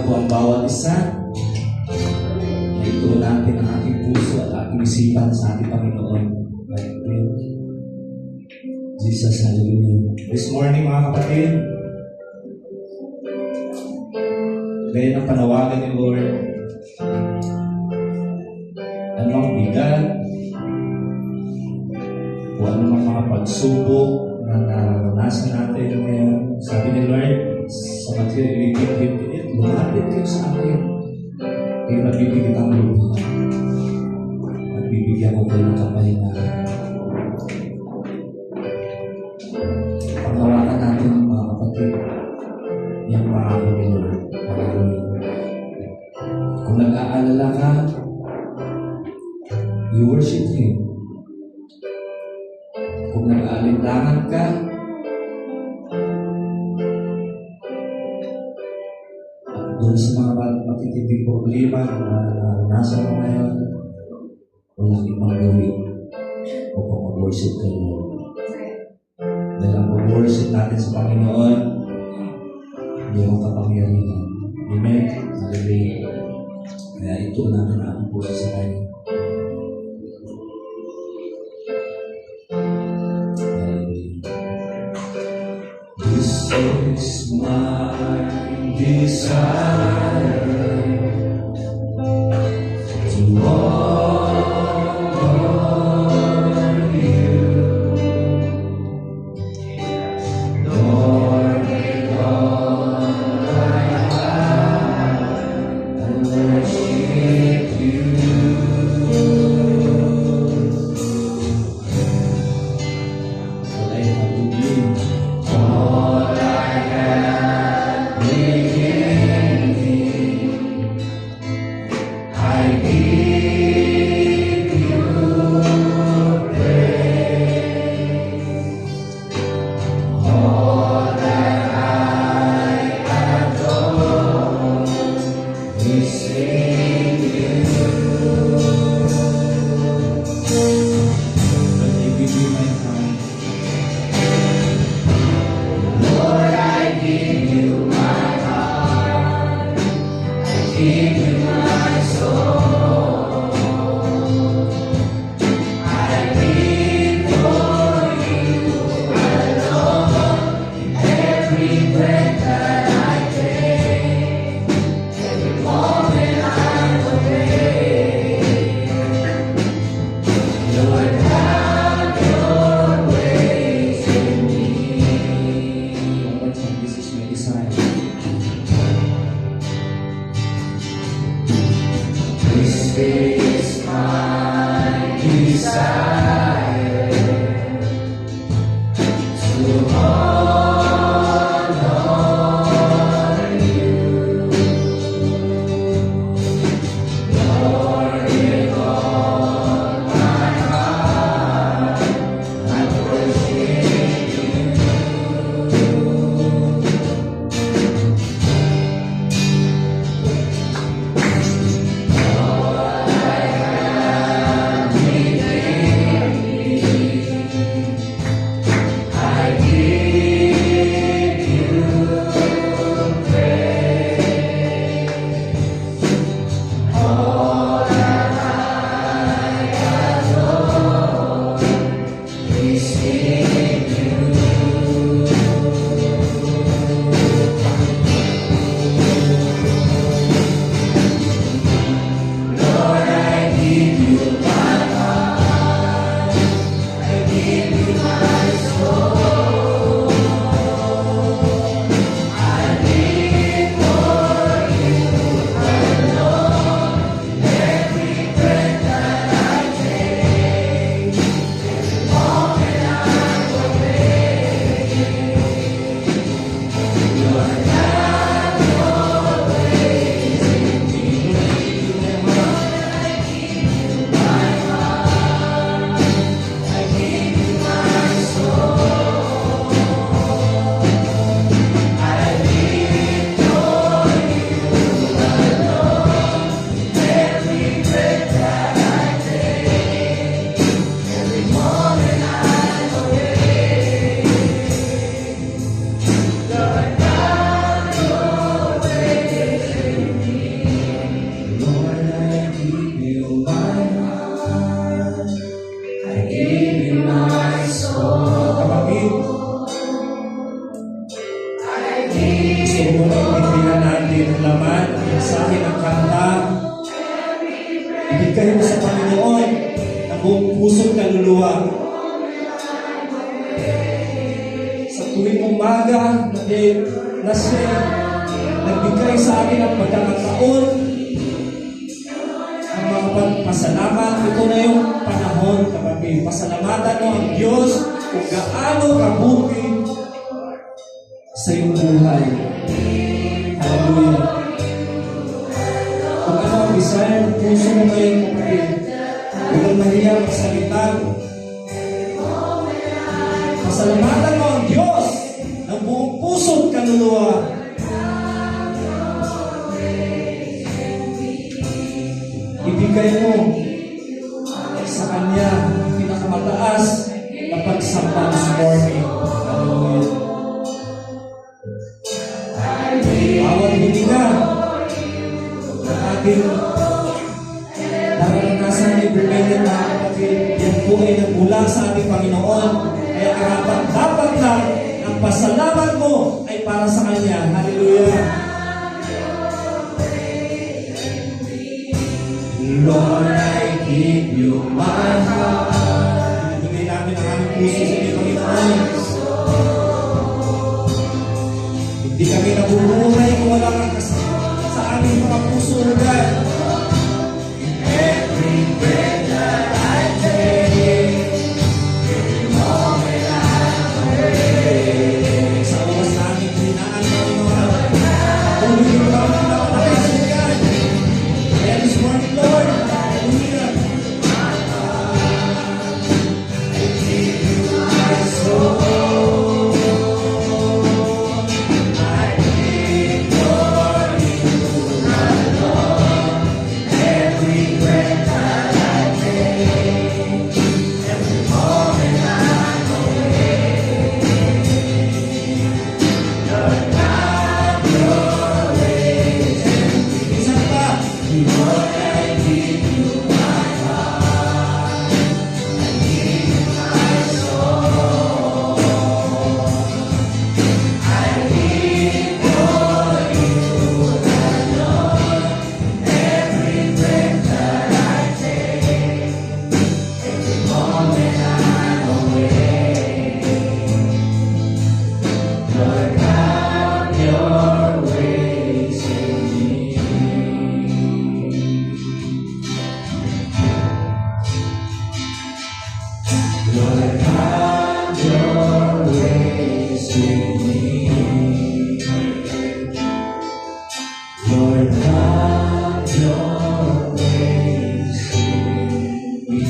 po ang bawat isa na ito natin ang ating puso at ating isipan sa ating Panginoon. Jesus, hallelujah. This morning, mga kapatid, gaya ng panawagan ni Lord, anong bigat o anong mga pagsubok na naranasan natin ngayon. Sabi ni Lord sa Matthew 18:58, lumapit kayo sa akin, kayo magbibigit ang lupa at bibigyan ko kayo ng kapahingahan. Panglawakan natin mga kapatid yung pangako ni Lord. Kung nag-aalala ka, you worship Him. Kung nag-aalinlangan ka, at doon sa mga matitinding problema na nasa mo ngayon, walang ibang gawin o kung mag-worship ka Lord. Dahil ang pag-worship natin sa Panginoon, hindi ang kapangyarihan. Amen? Hallelujah. Kaya ito natin ang puso sa Kanya. This is my desire to walk on you, Lord, with all my heart I worship you. All I have to do, all I have within me, I give you praise. All that I adore is in you. Let me give you my time. Lord, I give you my heart, I give you my soul, I live for you alone. Every breath that I take, every moment I'm awake, Lord, have your ways in me. One more time, this is my desire. This is my desire to honor you, Lord, with all my heart I worship you. I give tuwing umaga na siya nagbigay sa akin ang pagkakataon ang mga pagpasalamat. Ito na yung panahon, kapatid. Pasalamatan mo ang Diyos kung gaano kabuti sa iyong buhay. Hallelujah. Kung ano ang desire ng puso mo ngayon, kapatid, huwag kang mahiya magsalita. Pasalamatan mo ang Diyos ng buong puso at kaluluwa. Ibigay mo sa Kanya ang pinakamataas na pagsamba this morning. Hallelujah. Bawat hininga ng ating naranasan ni Bermelia na kapatid, yan po ay nagmula sa ating Panginoon. Kaya dapat lang ang pasalamat mo ay para sa Kanya. Hallelujah. Lord, I give you my heart. Ibigay namin ang aming puso sa iyo, Panginoon. Hindi kami nabubuhay kung wala kang kasama sa aming mga puso, God. Every breath that I take, every moment I'm awake. Sa oras na aming hinaan, Panginoon, pulugin mo kami ng napakasig, God. Kaya this morning, Lord, hallelujah. I give you my soul. I live for you alone. Every breath that I take, every moment I'm awake. Lord, have your way. Isang pa. Lord, I give you my heart. I give you my soul. I live for you alone. Every breath that I take, every moment I'm awake. Lord, have your ways in me. Lord, have your ways in me. Lord, have your ways in me.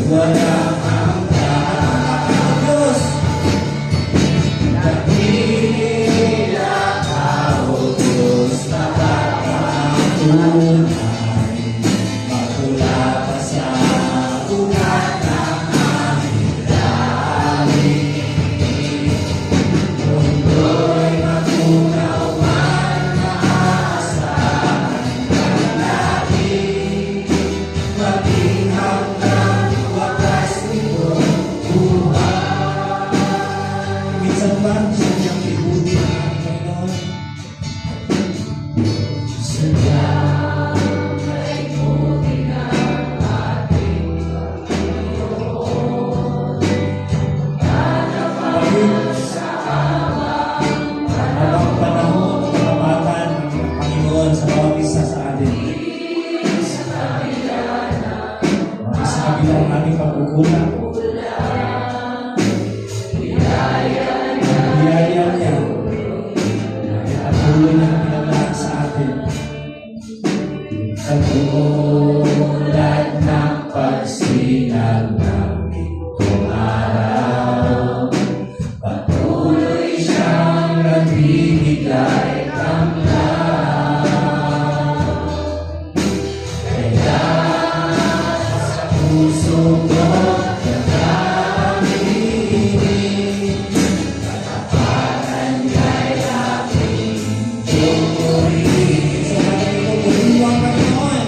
walang hanggan. Diyos, dakila ka, O Diyos, nakakatunay, magmula pa sa ugat ng aming langit. Mundo'y matunaw man maaasahan ng langit, maging hanggang wakas nitong buhay. Minsan ba sadyang ibuti ang Panginoon? Sadyang may buti ng ating Panginoon. Pagod sa habang panahon ng kapatan ng Panginoon sa bawat isa sa atin. Sa kabila ng ating pagkukulang, ang biyaya niya ay patuloy niyang pinaglalaan sa atin. Sa tulad ng pagsinag ng itong araw, patuloy siyang nagbibigay kamlan. Kaya sa puso ko dadaminin, katapatan niya'y aking pupurihin. Sa ating pupurihin, Panginoon.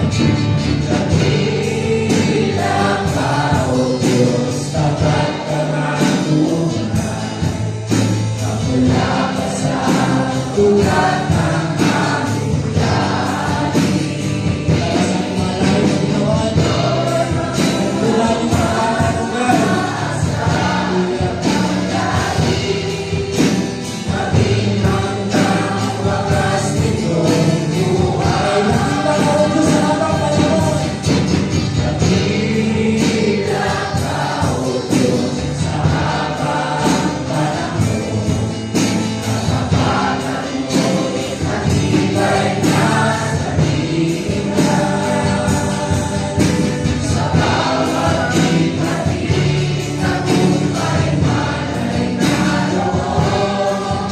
Dakila ka, O Diyos, tapat ka ng tunay, magmula pa sa ugat ng aming langit. Para sa ating mga langit, Panginoon, magmula ng mga patanugan. Maging hanggang wakas nitong buhay. Dakila ka, O Diyos, sa habang panahon. Dakila ka, O Diyos, sa habang panahon. Katapatan mo'y matibay na sa diingan. Sa bawat himati na buhay man ay naroon.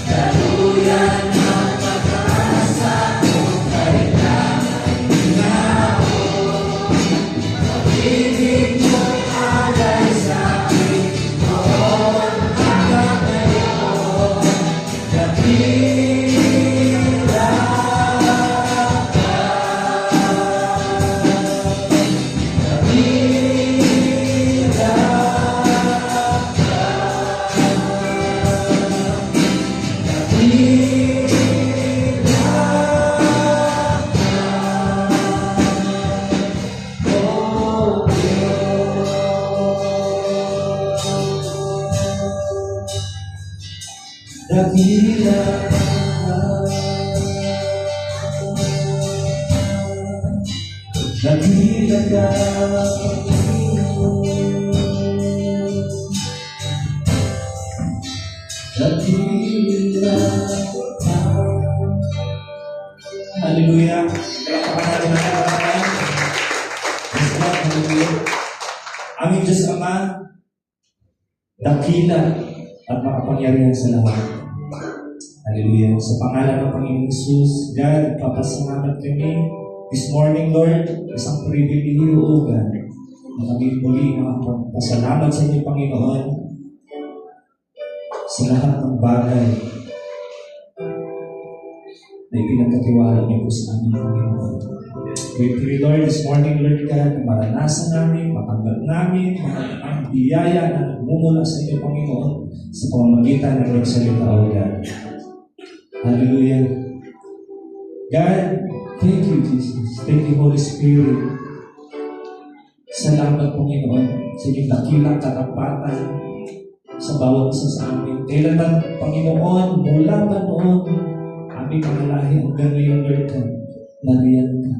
Daluyan ng pag-asa kung kailan ay hinaon. Pag-ibig mo'y alay sa akin noon hanggang ngayon. Dakila ka, dakila dakila dakila ka, dakila ka. Hallelujah. Palakpakan natin ang Panginoon. Yes, Lord. Hallelujah. Aming Diyos Ama, dakila at makapangyarihan sa lahat. Hallelujah. Sa pangalan ng Panginoong Jesus, God, papasalamat kami this morning, Lord. Isang pribilehyo, O God, na maging muli makapasalamat sa inyo, Panginoon, sa lahat ng bagay na ipinagkatiwala niyo po sa amin, Panginoon. We pray, Lord, this morning, Lord God, na maranasan namin, matanggap namin, ang biyaya na nagmumula sa inyo, Panginoon, sa pamamagitan ng iyong salita, O God. Hallelujah. God, thank you, Jesus. Thank you, Holy Spirit. Salamat, Panginoon, sa inyong dakilang katapatan sa bawat isa sa amin. Kailan man, Panginoon, mula pa noon, aming mga lahi hanggang ngayon, Lord God, nariyan ka.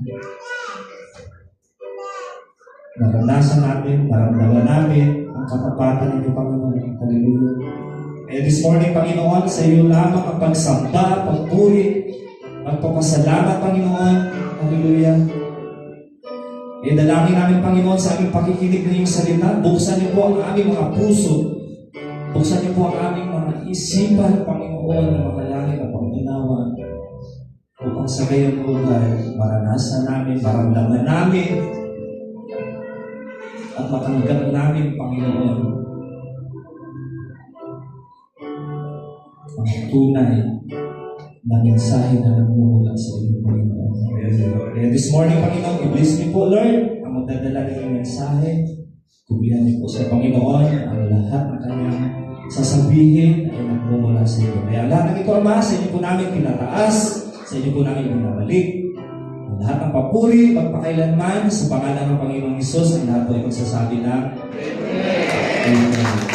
Naranasan namin, naramdaman namin ang katapatan ninyo, Panginoon. Hallelujah. Kaya this morning, Panginoon, sa iyo lamang ang pagsamba, pagpuri, magpapasalamat, Panginoon. Hallelujah. Dalangin namin, Panginoon, sa aming pakikinig ng iyong salita. Buksan niyo po ang aming mga puso. Buksan niyo po ang aming mga isipan, Panginoon, na makalangin at pangunawa. Upang sa gayong lugar, maranasan namin, maramdaman namin, at matanggap namin, Panginoon, ang tunay na mensahe na nagmumula sa inyo, Panginoon. Kaya this morning, Panginoon, i-bless niyo po, Lord, ang magdadala ng mensahe. Kubihan niyo po sa Panginoon ang lahat ng kanyang sasabihin ay nagmumula sa inyo. Kaya lahat ng ito, Ama, sa inyo po namin pinataas, sa inyo po namin binabalik. Ang lahat ng papuri, pagpakailanman, sa pangalan ng Panginoong Hesus, ang lahat po ay magsasabi na Amen.